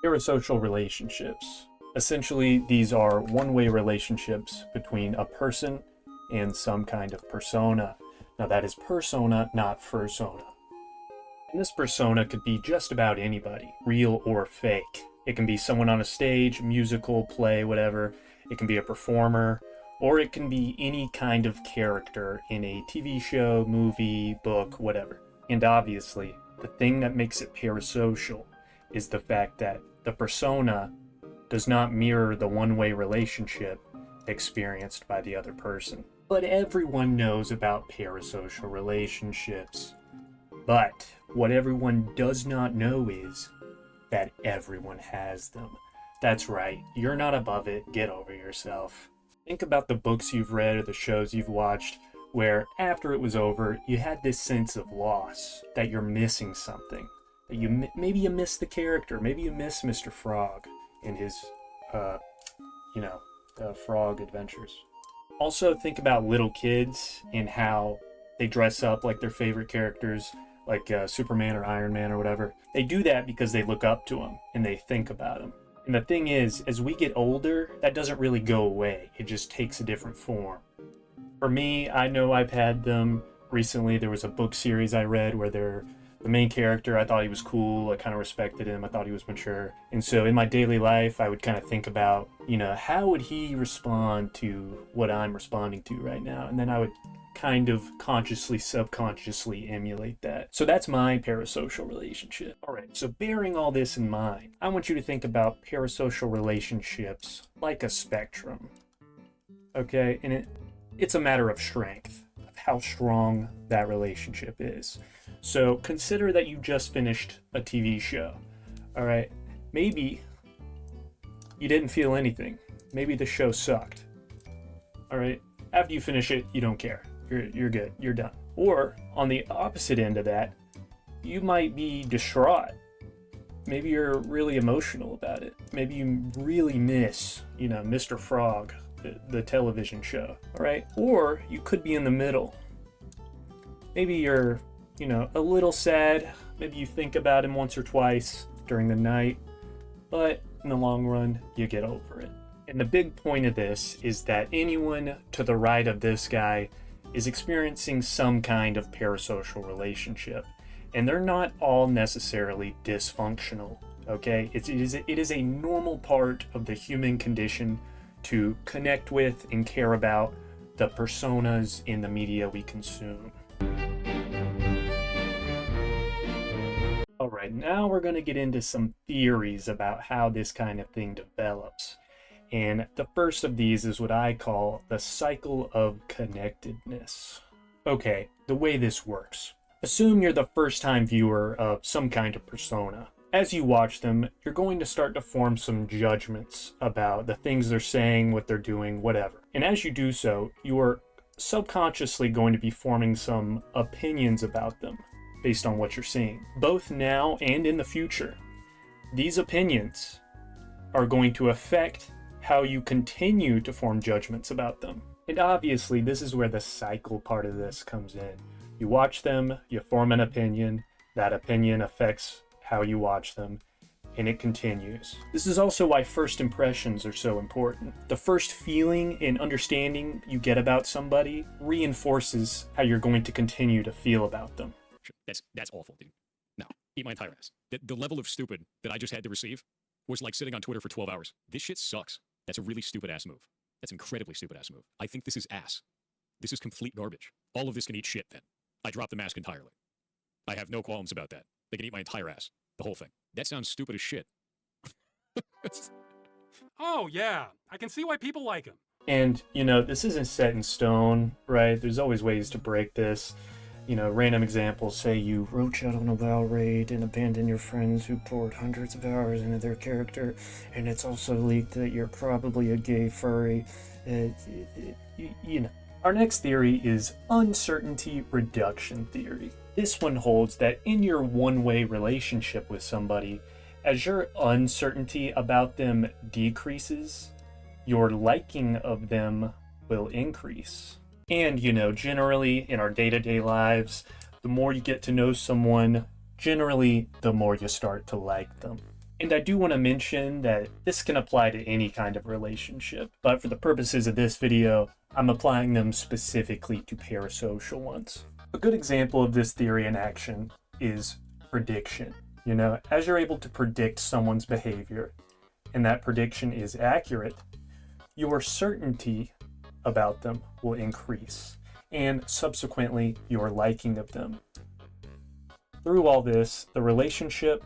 Parasocial relationships. Essentially, these are one-way relationships between a person and some kind of persona. Now that is persona, not fursona. And this persona could be just about anybody, real or fake. It can be someone on a stage, musical, play, whatever. It can be a performer, or it can be any kind of character in a TV show, movie, book, whatever. And obviously, the thing that makes it parasocial is the fact that the persona does not mirror the one-way relationship experienced by the other person. But everyone knows about parasocial relationships. But what everyone does not know is that everyone has them. That's right, you're not above it, get over yourself. Think about the books you've read or the shows you've watched where after it was over, you had this sense of loss, that you're missing something. That maybe you miss the character, maybe you miss Mr. Frog in his, frog adventures. Also, think about little kids and how they dress up like their favorite characters, like Superman or Iron Man or whatever. They do that because they look up to them and they think about them. And the thing is, as we get older, that doesn't really go away. It just takes a different form. For me, I know I've had them recently. There was a book series I read where the main character, I thought he was cool. I kind of respected him. I thought he was mature. And so in my daily life, I would kind of think about, how would he respond to what I'm responding to right now? And then I would kind of consciously, subconsciously emulate that. So that's my parasocial relationship. All right, so bearing all this in mind, I want you to think about parasocial relationships like a spectrum. Okay, and it's a matter of strength, of how strong that relationship is. So consider that you just finished a TV show. All right, maybe you didn't feel anything. Maybe the show sucked. All right, after you finish it, you don't care. You're good, you're done. Or on the opposite end of that, you might be distraught. Maybe you're really emotional about it. Maybe you really miss, Mr. Frog, the television show, all right? Or you could be in the middle. Maybe you're, a little sad. Maybe you think about him once or twice during the night, but in the long run, you get over it. And the big point of this is that anyone to the right of this guy is experiencing some kind of parasocial relationship, and they're not all necessarily dysfunctional. Okay, it is a normal part of the human condition to connect with and care about the personas in the media we consume. All right, now we're going to get into some theories about how this kind of thing develops. And the first of these is what I call the cycle of connectedness. Okay, the way this works. Assume you're the first-time viewer of some kind of persona. As you watch them, you're going to start to form some judgments about the things they're saying, what they're doing, whatever. And as you do so, you are subconsciously going to be forming some opinions about them based on what you're seeing, both now and in the future. These opinions are going to affect how you continue to form judgments about them. And obviously, this is where the cycle part of this comes in. You watch them, you form an opinion, that opinion affects how you watch them, and it continues. This is also why first impressions are so important. The first feeling and understanding you get about somebody reinforces how you're going to continue to feel about them. That's awful, dude. No, eat my entire ass. The level of stupid that I just had to receive was like sitting on Twitter for 12 hours. This shit sucks. That's a really stupid ass move. That's an incredibly stupid ass move. I think this is ass. This is complete garbage. All of this can eat shit then. I drop the mask entirely. I have no qualms about that. They can eat my entire ass. The whole thing. That sounds stupid as shit. Oh, yeah. I can see why people like him. And, this isn't set in stone, right? There's always ways to break this. Random examples, say you roach out on a WoW raid and abandon your friends who poured hundreds of hours into their character, and it's also leaked that you're probably a gay furry. Our next theory is uncertainty reduction theory. This one holds that in your one-way relationship with somebody, as your uncertainty about them decreases, your liking of them will increase. And, generally in our day-to-day lives, the more you get to know someone, generally the more you start to like them. And I do want to mention that this can apply to any kind of relationship, but for the purposes of this video, I'm applying them specifically to parasocial ones. A good example of this theory in action is prediction. You know, as you're able to predict someone's behavior, and that prediction is accurate, your certainty about them will increase, and subsequently your liking of them. Through all this, the relationship,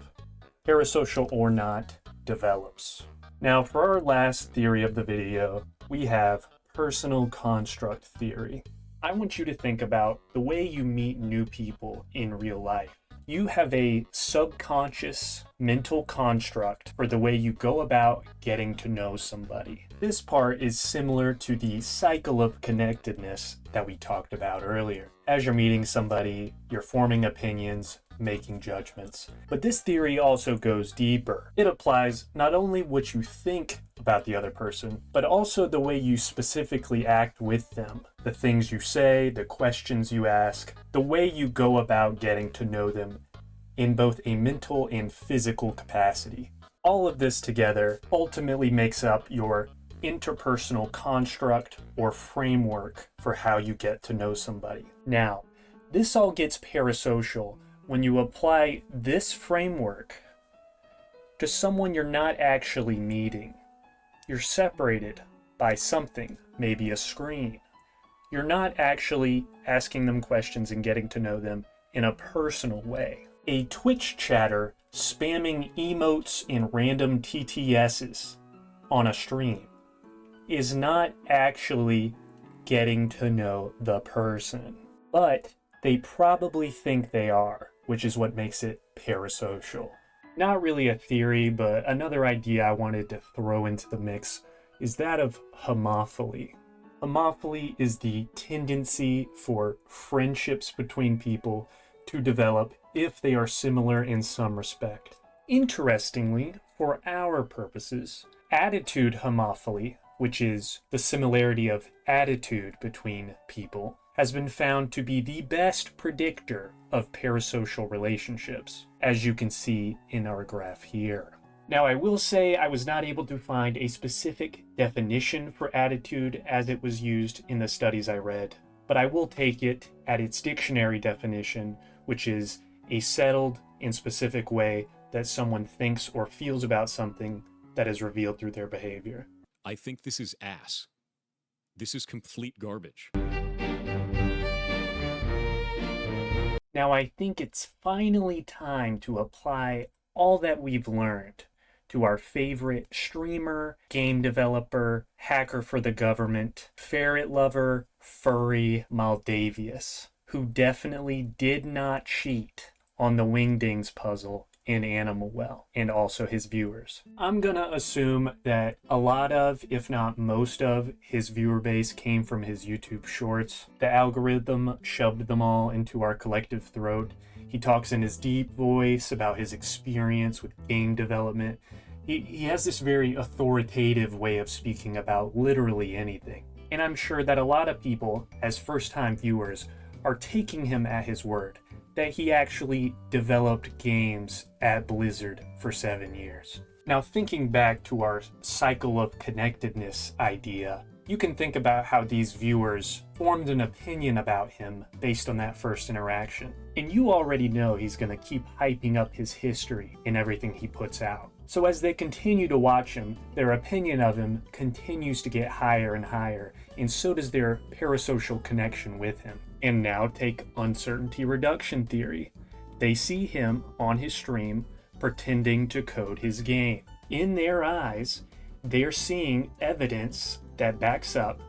parasocial or not, develops. Now, for our last theory of the video, we have personal construct theory. I want you to think about the way you meet new people in real life. You have a subconscious mental construct for the way you go about getting to know somebody. This part is similar to the cycle of connectedness that we talked about earlier. As you're meeting somebody, you're forming opinions, making judgments. But this theory also goes deeper. It applies not only what you think about the other person, but also the way you specifically act with them. The things you say, the questions you ask, the way you go about getting to know them in both a mental and physical capacity. All of this together ultimately makes up your interpersonal construct or framework for how you get to know somebody. Now, this all gets parasocial when you apply this framework to someone you're not actually meeting. You're separated by something, maybe a screen. You're not actually asking them questions and getting to know them in a personal way. A Twitch chatter spamming emotes and random TTSs on a stream is not actually getting to know the person, but they probably think they are, which is what makes it parasocial. Not really a theory, but another idea I wanted to throw into the mix is that of homophily. Homophily is the tendency for friendships between people to develop if they are similar in some respect. Interestingly, for our purposes, attitude homophily, which is the similarity of attitude between people, has been found to be the best predictor of parasocial relationships, as you can see in our graph here. Now, I will say I was not able to find a specific definition for attitude as it was used in the studies I read, but I will take it at its dictionary definition, which is a settled and specific way that someone thinks or feels about something that is revealed through their behavior. I think this is ass. This is complete garbage. Now, I think it's finally time to apply all that we've learned to our favorite streamer, game developer, hacker for the government, ferret lover, furry Maldavius, who definitely did not cheat on the Wingdings puzzle in Animal Well, and also his viewers. I'm gonna assume that a lot of, if not most of, his viewer base came from his YouTube shorts. The algorithm shoved them all into our collective throat. He talks in his deep voice about his experience with game development. He has this very authoritative way of speaking about literally anything. And I'm sure that a lot of people, as first-time viewers, are taking him at his word that he actually developed games at Blizzard for 7 years. Now, thinking back to our cycle of connectedness idea, you can think about how these viewers formed an opinion about him based on that first interaction. And you already know he's going to keep hyping up his history in everything he puts out. So as they continue to watch him, their opinion of him continues to get higher and higher, and so does their parasocial connection with him. And now take uncertainty reduction theory. They see him on his stream pretending to code his game. In their eyes, they're seeing evidence that backs up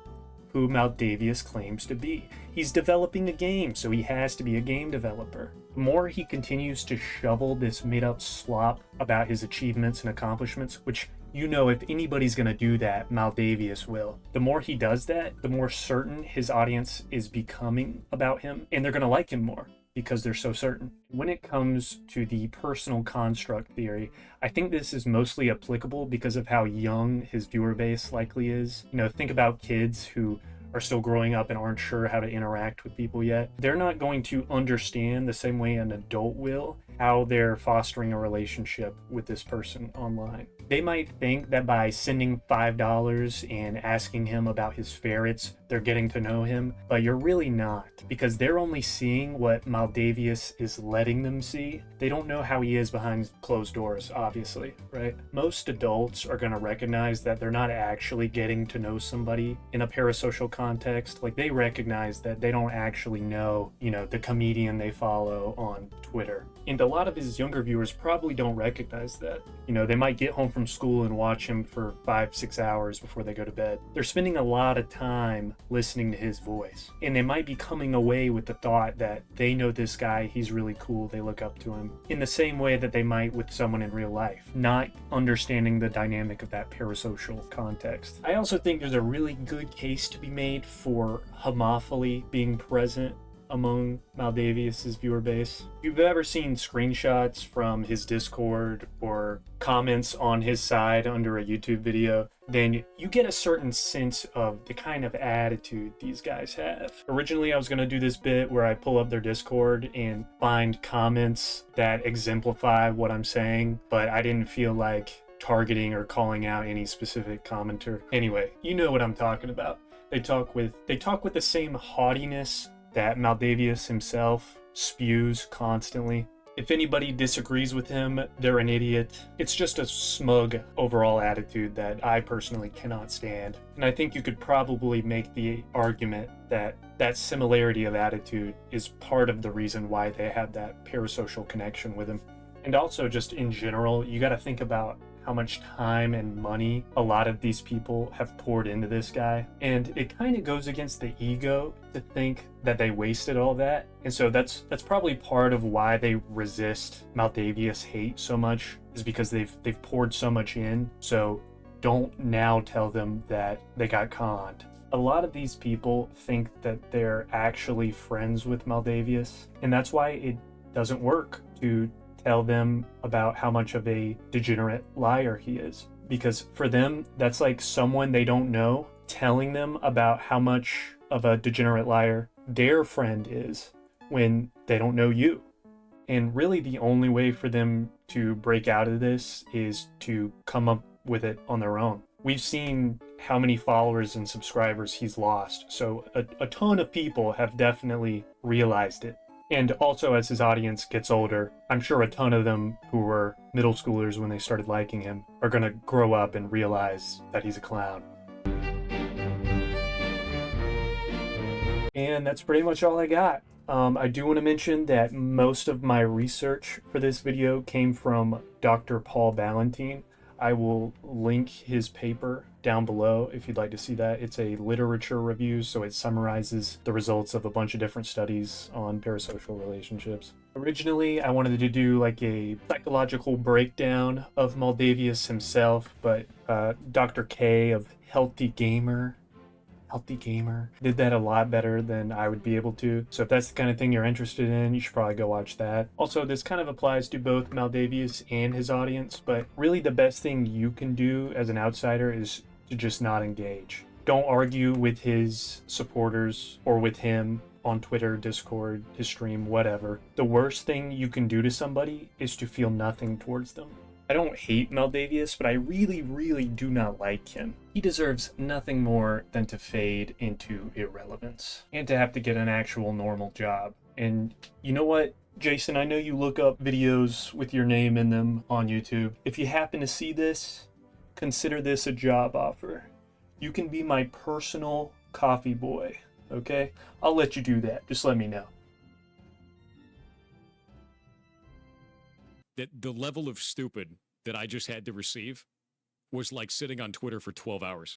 who Maldavius claims to be. He's developing a game, so he has to be a game developer. The more he continues to shovel this made-up slop about his achievements and accomplishments, which you know if anybody's going to do that, Maldavius will. The more he does that, the more certain his audience is becoming about him, and they're going to like him more because they're so certain. When it comes to the personal construct theory, I think this is mostly applicable because of how young his viewer base likely is. You know, think about kids who are still growing up and aren't sure how to interact with people yet, they're not going to understand the same way an adult will how they're fostering a relationship with this person online. They might think that by sending $5 and asking him about his ferrets, they're getting to know him, but you're really not, because they're only seeing what Maldavius is letting them see. They don't know how he is behind closed doors, obviously, right? Most adults are going to recognize that they're not actually getting to know somebody in a parasocial context. Like, they recognize that they don't actually know, the comedian they follow on Twitter. And a lot of his younger viewers probably don't recognize that. They might get home from school and watch him for 5-6 hours before they go to bed. They're spending a lot of time listening to his voice. And they might be coming away with the thought that they know this guy, he's really cool, they look up to him, in the same way that they might with someone in real life, not understanding the dynamic of that parasocial context. I also think there's a really good case to be made for homophily being present among Maldavius's viewer base. If you've ever seen screenshots from his Discord or comments on his side under a YouTube video, then you get a certain sense of the kind of attitude these guys have. Originally, I was going to do this bit where I pull up their Discord and find comments that exemplify what I'm saying, but I didn't feel like targeting or calling out any specific commenter. Anyway, you know what I'm talking about. They talk with the same haughtiness that Maldavius himself spews constantly. If anybody disagrees with him, they're an idiot. It's just a smug overall attitude that I personally cannot stand. And I think you could probably make the argument that that similarity of attitude is part of the reason why they have that parasocial connection with him. And also, just in general, you got to think about how much time and money a lot of these people have poured into this guy. And it kind of goes against the ego to think that they wasted all that. And so that's probably part of why they resist Maldavius hate so much, is because they've poured so much in. So don't now tell them that they got conned. A lot of these people think that they're actually friends with Maldavius, and that's why it doesn't work to tell them about how much of a degenerate liar he is. Because for them, that's like someone they don't know telling them about how much of a degenerate liar their friend is when they don't know you. And really the only way for them to break out of this is to come up with it on their own. We've seen how many followers and subscribers he's lost, so a ton of people have definitely realized it. And also, as his audience gets older, I'm sure a ton of them who were middle schoolers when they started liking him are going to grow up and realize that he's a clown. And that's pretty much all I got. I do want to mention that most of my research for this video came from Dr. Paul Ballantine. I will link his paper down below if you'd like to see that. It's a literature review, so it summarizes the results of a bunch of different studies on parasocial relationships. Originally, I wanted to do like a psychological breakdown of Maldavius himself, but Dr. K of Healthy Gamer did that a lot better than I would be able to. So if that's the kind of thing you're interested in, you should probably go watch that. Also, this kind of applies to both Maldavius and his audience, but really the best thing you can do as an outsider is to just not engage. Don't argue with his supporters or with him on Twitter, Discord, his stream, whatever. The worst thing you can do to somebody is to feel nothing towards them. I don't hate Maldavius, but I really, really do not like him. He deserves nothing more than to fade into irrelevance and to have to get an actual normal job. And you know what, Jason, I know you look up videos with your name in them on YouTube. If you happen to see this, consider this a job offer. You can be my personal coffee boy, okay? I'll let you do that. Just let me know. That the level of stupid that I just had to receive was like sitting on Twitter for 12 hours.